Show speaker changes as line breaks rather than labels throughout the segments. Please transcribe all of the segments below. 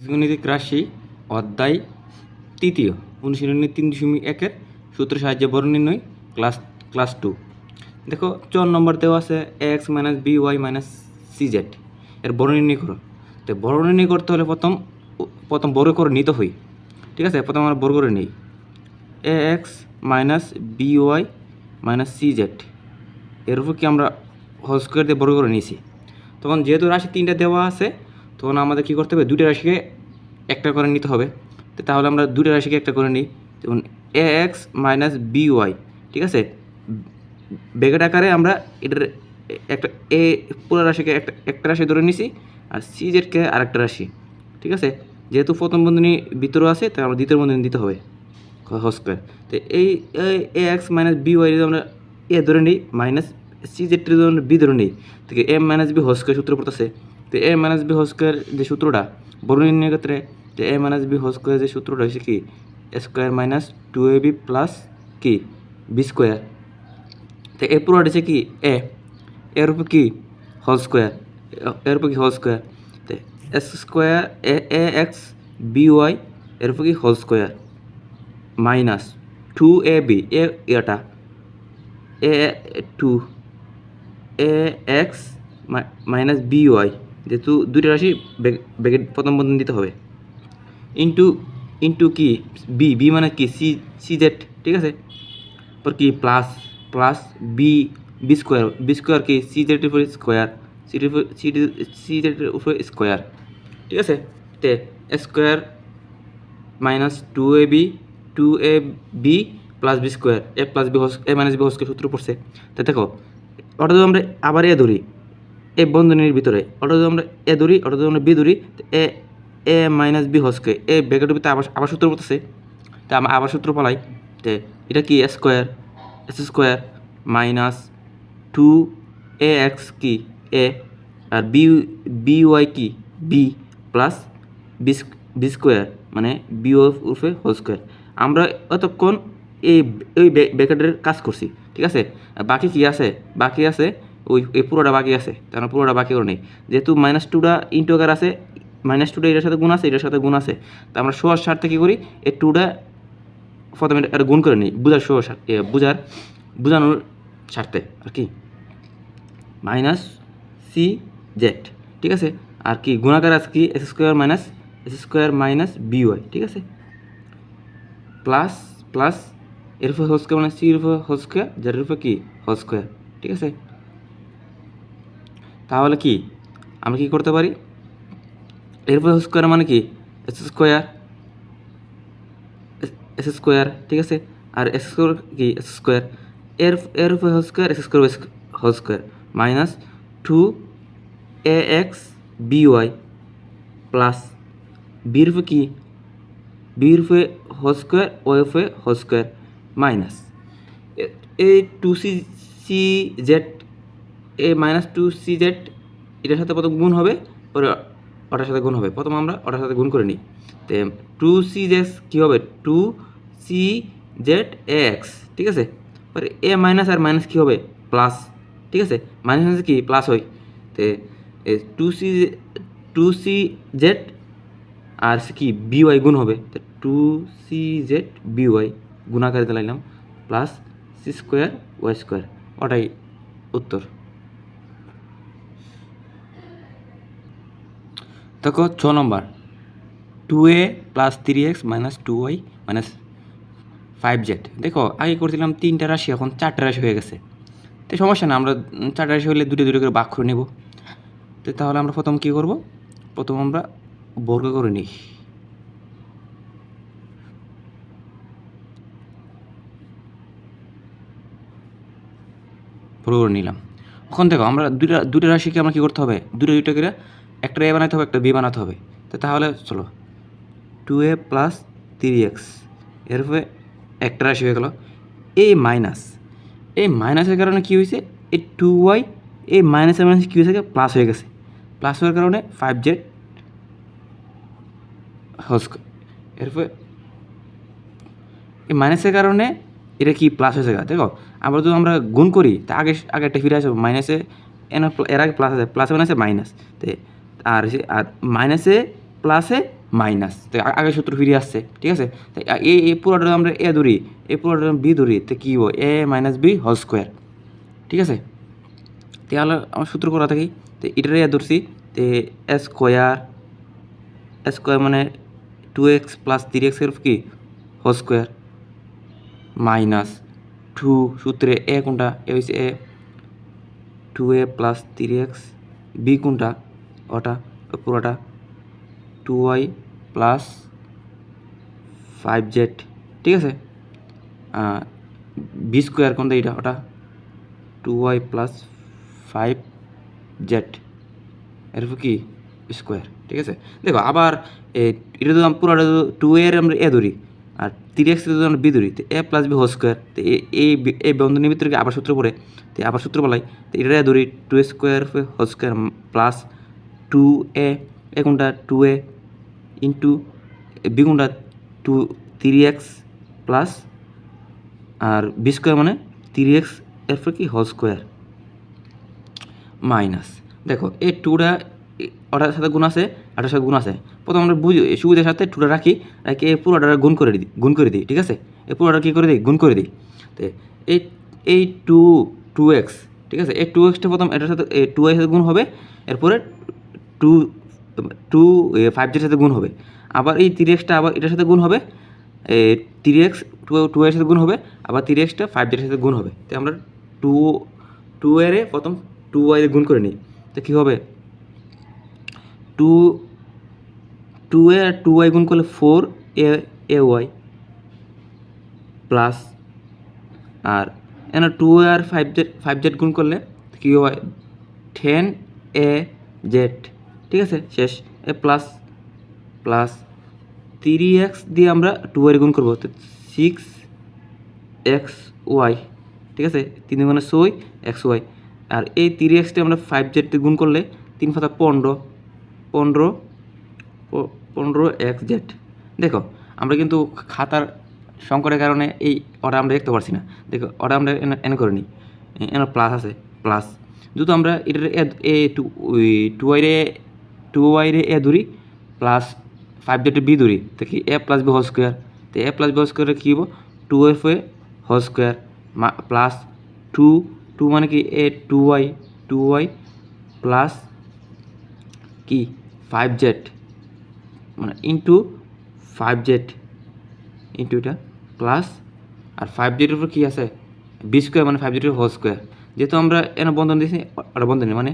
বীজগণিতিক রাশি অধ্যায় তৃতীয় অনুশীলনী 3.1-এর সূত্র সাহায্যে বর্গ নির্ণয় ক্লাস 2। দেখো 4 নম্বর দেওয়া আছে ax - by - cz এর বর্গ নির্ণয় করো। তো বর্গ নির্ণয় করতে হলে প্রথম বর্গ করে নিতে হয়। ঠিক আছে, প্রথম আমরা বর্গ করে নিই ax - by - cz এর উপর কি আমরা হোল স্কোয়ার দিয়ে বর্গ করে নিয়েছি। তখন যেহেতু রাশি 3টা দেওয়া আছে তখন আমাদের কী করতে হবে, দুটো রাশিকে একটা করে নিতে হবে। তো তাহলে আমরা দুটো রাশিকে একটা করে নিই। যেমন ax - by, ঠিক আছে, ব্র্যাকেট আকারে আমরা এটার একটা পুরো রাশিকে একটা রাশি ধরে নিছি আর সিজেডকে আরেকটা রাশি। ঠিক আছে, যেহেতু প্রথম বন্ধনী ভিতরে আছে তাই আমরা দ্বিতীয় বন্ধনী দিতে হবে হোল স্কোয়ার। তো এই ax - by যদি আমরা ধরে নিই মাইনাস সিজেডটি যদি আমরা বি ধরে নিই, থেকে a - b হোল স্কোয়ার সূত্র পড়তেছে। তো a - b হোল স্কোয়ার যে সূত্রটা বর্গ নির্ণয়ের ক্ষেত্রে, তো a - b হোল স্কোয়ার যে সূত্রটা হচ্ছে কি স্কোয়ার মাইনাস 2ab প্লাস কি বি স্কোয়ার। তো এ পুরোটা হচ্ছে কি এর উপর কি হোল স্কোয়ার, এর উপর কি হোল স্কোয়ার। তো এস স্কোয়ার এ এক্স বি ওয়াই এর উপর কি হোল স্কোয়ার মাইনাস 2ab এটা এ 2 এ এক্স মাইনাস বি ওয়াই, যেহেতু দুইটা রাশি ব্র্যাকেট প্রথম বন্ধনী দিতে হবে, ইন্টু ইন্টু কি বি মানে কি সি জেড। ঠিক আছে, পর কি প্লাস প্লাস বি স্কোয়ার কি সি জেডের উপরে স্কোয়ার, সি জেডের উপরে স্কোয়ার। ঠিক আছে, তে square minus 2ab plus B square A plus B A minus B whole square সূত্র পড়ছে। তো দেখো ওটা যদি আমরা আবার এ ধরি এ বন্ধনীর ভিতরে, ওটা যদি আমরা এ ধরি, ওটা যদি আমরা বি ধরি, এ মাইনাস বি হোল স্কোয়ার এ ব্র্যাকেটের ভিতরে আবার সূত্র পড়তেছে। তো আমরা আবার সূত্র পালাই। তো এটা কি এস স্কোয়ার মাইনাস 2ax কি এ আর বি ওয়াই কি বি প্লাস বি স্কোয়ার মানে বি উর্ফে হোল স্কোয়ার। আমরা এতক্ষণ এই ব্র্যাকেটের কাজ করছি। ঠিক আছে, বাকি কি আছে, বাকি আছে এই পুরোটা বাকি আছে, তার পুরোটা বাকি করে নেই। যেহেতু -2টা ইন্টু আকার আছে, -2টা এটার সাথে গুণ আছে, এটার সাথে গুণ আছে, তা আমরা সহজ স্বার্থে কী করি এই 2টা প্রথমে এটা গুণ করে নিই বোঝানোর স্বার্থে আর কি মাইনাস সি জেড। ঠিক আছে, আর কি গুণাকার আছে কি S square minus B Y. ঠিক আছে, প্লাস প্লাস এর উপর হোল স্কোয়ার মানে সি এর উপর হোল স্কোয়ার, জেড এর উপর কি হোল স্কোয়ার। ঠিক আছে, তাহলে কি আমরা কি করতে পারি, এর উপর হোল স্কোয়ার মানে কি এস স্কোয়ার। ঠিক আছে, আর এস স্কোয়ার কি এস স্কোয়ার এর উপর whole square S square whole square minus 2ax by plus বির উপর কি বির উপরে হোল স্কোয়ার ও উপরে হোল স্কোয়ার মাইনাস এই 2cz এ মাইনাস 2cz এটার সাথে প্রথম গুণ হবে, পরে ওটার সাথে গুণ হবে। প্রথম আমরা ওটার সাথে গুণ করে নিই। তো 2cz কী হবে 2cz এক্স। ঠিক আছে, পরে এ মাইনাস আর মাইনাস কী হবে প্লাস। ঠিক আছে, মাইনাস মাইনাস কি প্লাস হয়। তো 2cz আর কি বিওয়াই গুণ হবে, তো 2cz বিওয়াই গুণাকারে দিলাম plus C square Y square, ওটাই উত্তর। দেখো 6 নম্বর 2a plus 3x minus 2y minus 5z। দেখো আগে করছিলাম 3টা রাশি, এখন 4টা রাশি হয়ে গেছে। তো সমস্যা না, আমরা 4টা রাশি হলে দুটো করে ভাগ করে নেব। তো তাহলে আমরা প্রথম কী করব, প্রথম আমরা বর্গ করে নিই। বর্গ করে নিলাম। এখন দেখো আমরা দুটো রাশিকে আমরা কী করতে হবে, দুটো করে একটা এ বানাতে হবে, একটা বি বানাতে হবে। তো তাহলে চলো 2a প্লাস 3x এর উপরে একটা রাশি হয়ে গেল। এই মাইনাসের কারণে কী হয়েছে, এই 2y এই মাইনাসের মাইনাস কী হয়েছে প্লাস হয়ে গেছে, প্লাস হওয়ার কারণে 5z হোল স্কোয়ার। এরপরে এই মাইনাসের কারণে এটা কি প্লাস হয়েছে। দেখো আবার যদি আমরা গুণ করি তা আগে একটা ফিরে আসবো মাইনাসে, এর আগে প্লাস আছে, প্লাসে মাইনাসে মাইনাস, আর মাইনাসে প্লাসে মাইনাস, তো আগের সূত্র ফিরে আসছে, ঠিক আছে। তো এই পুরোটা আমরা এ ধরি, এই পুরোটা বি ধরি, তো কী হবো এ মাইনাস বি হোল স্কোয়ার, ঠিক আছে। তাহলে আমার সূত্র করা থাকি, তো এটার এ ধরছি, তো এ স্কোয়ার মানে 2x প্লাস 3x এর কি হোল স্কোয়ার মাইনাস 2 সূত্রে এ কোনটা, এ হয়েছে এ 2a প্লাস 3x, বি কোনটা ওটা পুরোটা 2y প্লাস 5z, ঠিক আছে। বি স্কোয়ার কোনটা এটা ওটা 2y প্লাস 5z এরপর কি স্কোয়ার, ঠিক আছে। দেখো আবার এটা তো পুরোটা 2 এর আমরা এ ধরি আর 3x যদি আমরা বি ধরি, তো এ প্লাস বি হোল স্কোয়ার, তো এই বন্ধনীর ভিতরে আবার সূত্র পড়ে, তো আবার সূত্র বলাই, তো এটা ধরি 2 square whole square plus 2a এ কোনটা 2a ইন্টু বি কোনটা 3x প্লাস আর বি স্কোয়ার মানে 3x এরপর কি হোল স্কোয়ার মাইনাস, দেখো এই 2টা ওটার সাথে গুণ আছে, আটার সাথে গুণ আছে, প্রথম আমরা বুঝি সুবিধার সাথে 2টা রাখি, এই পুরোটা গুণ করে দিই, ঠিক আছে। এই পুরোটা কী করে দিই গুণ করে দিই, তো এই 2x, ঠিক আছে। এই 2xটা প্রথম এটার সাথে 2 এর সাথে গুণ হবে, এরপরে 5 এর সাথে গুণ হবে, আবার এই 3xটা আবার এটার সাথে গুণ হবে, 3x 2 এর সাথে গুণ হবে, আবার 3xটা 5 এর সাথে গুণ হবে, তো আমরা 2 এর প্রথম 2y গুণ করে নিই, তো কী হবে 2 এ 2y গুণ করলে 4ay প্লাস আর এখানে 2 আর 5z গুণ করলে কী হয় 10az, ঠিক আছে। শেষ এ প্লাস প্লাস 3x দিয়ে আমরা 2 এর গুণ করবো, তো 6xy, ঠিক আছে। 3 গুণে 6 xy, আর এই 3xটা আমরা 5z দিয়ে গুণ করলে 3 5 15xz। দেখো আমরা কিন্তু খাতার সংকটের কারণে এই ওটা আমরা দেখতে পারছি না, দেখো ওটা আমরা এনে করে নিই, এনে প্লাস আছে প্লাস, যেহেতু আমরা এটার এ টু ওয়াইরে এ ধরি প্লাস 5z বি ধরি, তো কি এ প্লাস বি হোল স্কোয়ার, তো এ প্লাস বি হোল স্কোয়ারে কী হবো 2f হোল স্কোয়ার প্লাস 2 মানে কি এ 2y প্লাস কি 5z মানে ইন্টু 5z ইন্টু এটা প্লাস আর 5z এর উপর কী আছে বি স্কোয়ার মানে 5z এর হোল স্কোয়ার, যেহেতু আমরা এনে বন্ধন দিয়েছি ওটা বন্ধনী মানে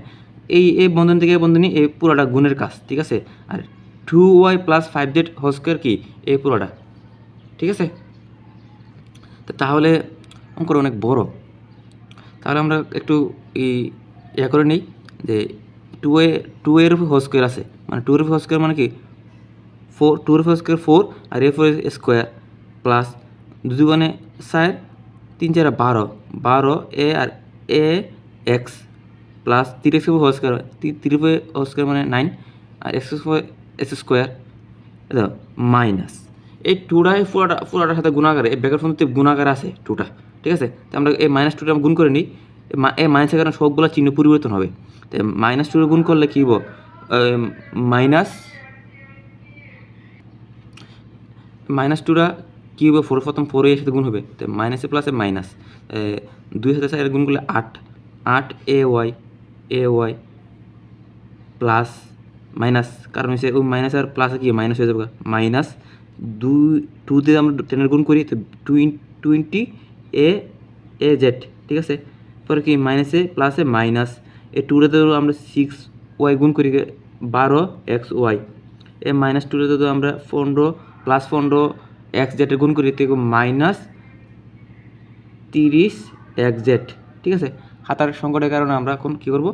এই বন্ধন থেকে বন্ধনী এই পুরোটা গুণের কাজ, ঠিক আছে। আর 2y plus 5z whole square কি এই পুরোটা, ঠিক আছে। তো তাহলে অঙ্কটা অনেক বড়, তাহলে আমরা একটু ইয়ে করে নিই যে 2 এর উপর হোল স্কোয়ার আছে, মানে 2 এর উপর হোল স্কোয়ার মানে কি 2 এর উপর স্কোয়ার 4 আর এর উপর স্কোয়ার প্লাস 2 মানে 4 3 4 12 এ আর এ এক্স প্লাস 3x উপর হোল স্কোয়ার 3 উপর হোল স্কোয়ার মানে 9 আর এক্স স্কোয়ার দেখো মাইনাস এই 2টা পুরোটার সাথে গুণাগারে এই ব্যাকের ফোনতে গুণাগার আছে 2টা, ঠিক আছে। তো আমরা এই -2টা গুণ করে নিই, এই মাইনাসের কারণে সবগুলো চিহ্ন পরিবর্তন হবে, তো -2 গুণ করলে কী হবো -2টা কী হবে 4 প্রথম 4 এর সাথে গুণ হবে, তো মাইনাসে প্লাসে মাইনাস 2 সাথে 4 গুণ করলে 8 ay প্লাস মাইনাস, কারণ হচ্ছে ওই মাইনাস আর প্লাসে কি মাইনাস হয়ে যাবে, মাইনাস 2 দিয়ে আমরা 10 গুণ করি, তো 20 az, ঠিক আছে। পরে কি মাইনাসে প্লাসে মাইনাস এই 2টাতে আমরা 6y গুণ করি 12xy, এই -2টাতে আমরা 15 প্লাস 15xz গুণ করি, তো মাইনাস 30xz, ঠিক আছে। খাতার সংকটের কারণে আমরা এখন কী করবো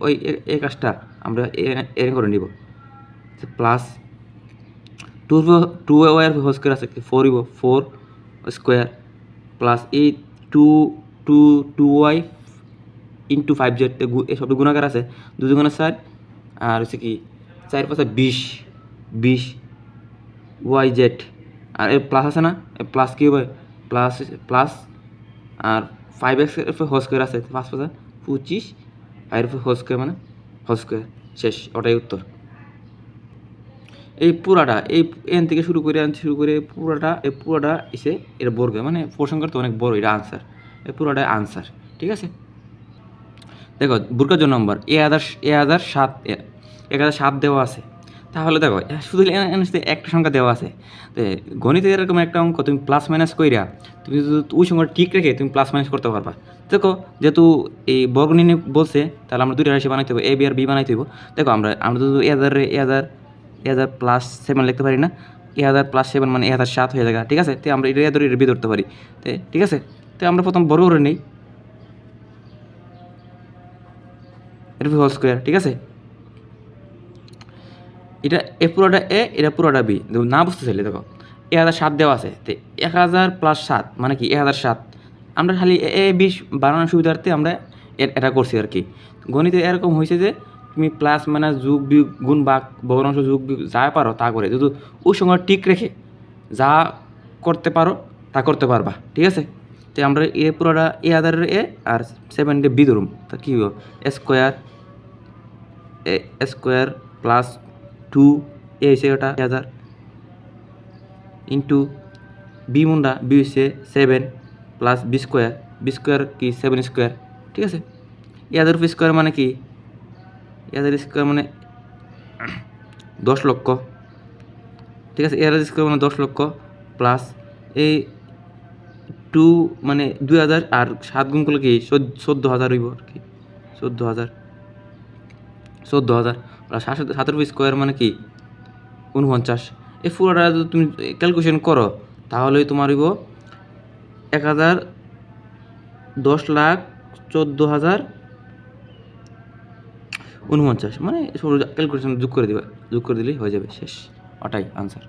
ওই এই কাজটা আমরা এর করে নিব, প্লাস 2y এর হোল স্কোয়ার আছে 4 হইব 4 স্কোয়ার প্লাস এই 2y ইন্টু 5z এই সবটা গুণাকার আছে 2 2 4 আর হচ্ছে কি 4 5 20 yz আর এর প্লাস আছে না, প্লাস কী হবে প্লাস আর 5x এর হোল স্কোয়ার আছে 5 5 25 আর হোল স্কোয়ার মানে হোল স্কোয়ার, শেষ ওটাই উত্তর। এই পুরাটা এই এন থেকে শুরু করে পুরাটা এসে এর বর্গ মানে প্রসঙ্গ তো অনেক বড়, এটা আনসার, এই পুরাটা আনসার। ঠিক আছে, দেখো বুরকার জন্য নম্বর 1007 দেওয়া আছে। তাহলে দেখো শুধু একটা সংখ্যা দেওয়া আছে, তো গণিতে এরকম একটা অঙ্ক তুমি প্লাস মাইনাস কইরা তুমি যদি ওই সংখ্যা ঠিক রেখে তুমি প্লাস মাইনাস করতে পারবা। দেখো যেহেতু এই বর্গ নির্ণয় বলছে, তাহলে আমরা দুইটা রাশি বানাইতে হবে, এ বি আর বি বানাইতে হবে। দেখো আমরা তো এ হাজার প্লাস 7 লিখতে পারি না, 1000 প্লাস 7 মানে 1007 হয়ে যাবে। ঠিক আছে, তো আমরা এটা এ বি ধরতে পারি। তো ঠিক আছে, তো আমরা প্রথম বর্গ করে নিই, এটা হোল স্কোয়ার। ঠিক আছে, এটা এ পুরোটা এ, এটা পুরোটা বি। না বুঝতে চাইলে দেখো 1007 দেওয়া আছে, তো 1000 প্লাস 7 মানে কি 1007। আমরা খালি এ বি বানানোর সুবিধার্থে আমরা এটা করছি আর কি। গণিতে এরকম হয়েছে যে তুমি প্লাস মাইনাস যোগ বিয়োগ গুণ ভাগ ভগ্নাংশ যোগ বিয়োগ যা পারো তা করে, যেহেতু ওই সময় ঠিক রেখে যা করতে পারো তা করতে পারবা। ঠিক আছে, তো আমরা এ পুরোটা 1000 এ আর 7 বি ধরুম, তা কী হবো স্কোয়ার প্লাস 2 এ হয়েছে ওটা 1000 ইন্টু বি মুন্ডা বি হচ্ছে 7 প্লাস বি স্কোয়ার কি 7 স্কোয়ার। ঠিক আছে, 1000 স্কোয়ার মানে কি 1000 স্কোয়ার মানে 10 লক্ষ। ঠিক আছে, 1000 স্কোয়ার মানে 10 লক্ষ প্লাস এই 2 মানে 2000 আর 7 গুণ করলে কি 14,000 হইব আর কি, 14,000 প্লাস 7 স্কোয়ার মানে কি 49। এই পুরোটা যদি তুমি ক্যালকুলেশন করো তাহলে তোমার হইব 10,10,14,049 মানে ক্যালকুলেশন যোগ করে দিলেই হয়ে যাবে, শেষ, ওটাই আনসার।